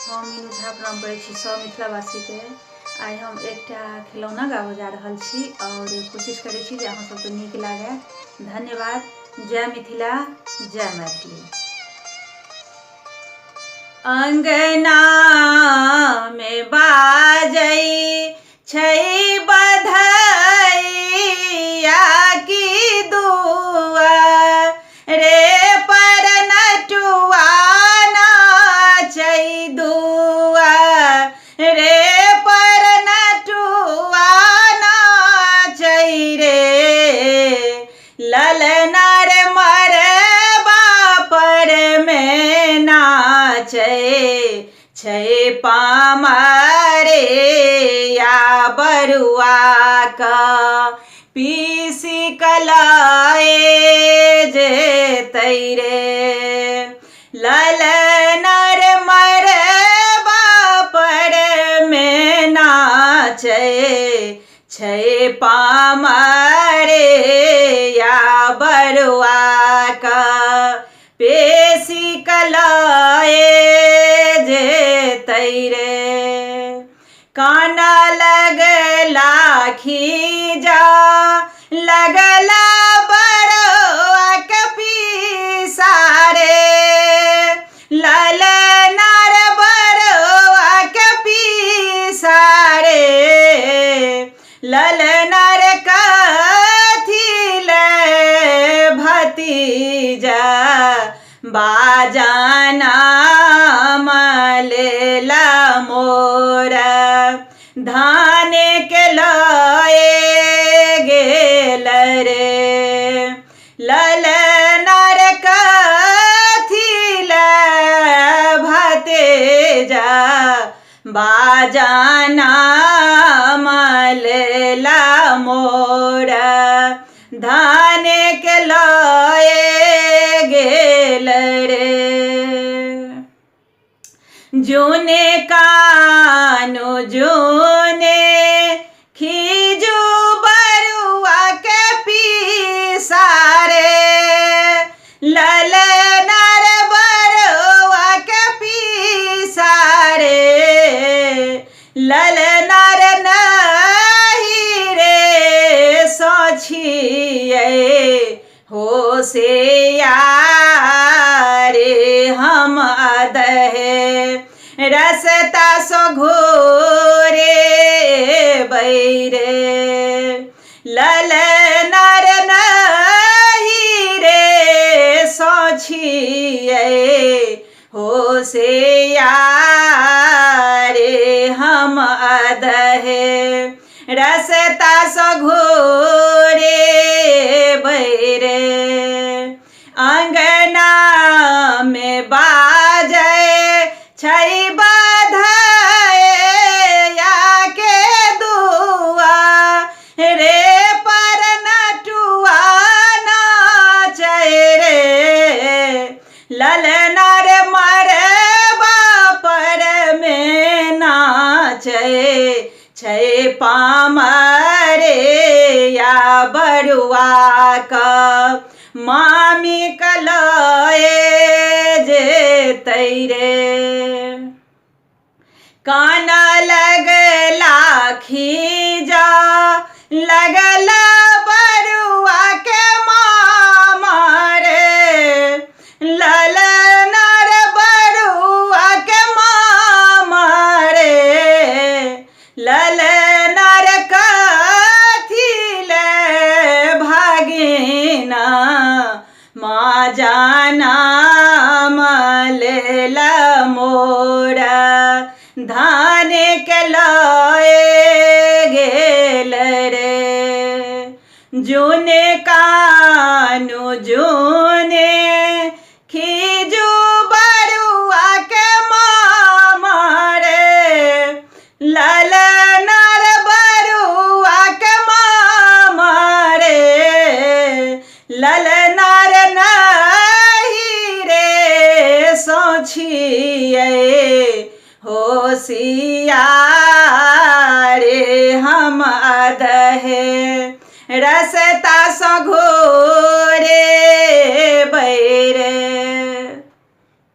हम मीनू झा प्रणाम करै छी सब मिथिलावासीके। आइ हम एकटा खिलौना गाबऽ जा रहल छी और कोशिश करै छी जे अहाँ सबके नीक लागै। धन्यवाद। जय मिथिला, जय मैथिली। अंगना में बाजै छै बधैया की दुआ रे पर नटुआ नाचै दुआ रे पर नटुआ नाचै रे ललना रे मरबा पर में नाचै छै पामरे या बरुआ का पीसी कलाए जेतै रे ललना रे मरबा पर में नाचै छै पामरे या बरुआ का पेशी कलाए जेतै रे काना लगला खीजा लगला बरुआ के पीसा रे ललना रे बरुआ के पीसा रे ललना रे कथी ले भतीजा बाजाना मलेला मोरा धान के लाए गेल रे ललना रे कथी ले भतीजा बाजाना मलेला मोरा धान के लाए गेल रे जोने कानो जोने खीजू बरुआ के पीसा रे ललना रे बरुआ के पीसा रे ललना रे नहीं रे सोचिए हो से यारे हम अदहे रसता सो घोरे बैरे ललना रे नहीं रे सोचिए हो से यारे हम अदहे रसता सो घोरे बैरे अंगना में बाजै छै बधैया के दुआ रे पर नटुआ नाचै रे ललना रे मरबा पर में नाचै छै पामरे या बरुआ का मामी कलाए जेतै रे काना लगला खीजा लगला बरुआ के मामा रे ललना रे बरुआ के मामा रे ललना रे कथी ले भागिना माँ जाना मलेला मोरा धान के लाए गेल रे जोने कानो जोने खीजू बरुआ के मामा रे ललना रे बरुआ के मामा रे ललना रे नहीं रे सोचिए होशियार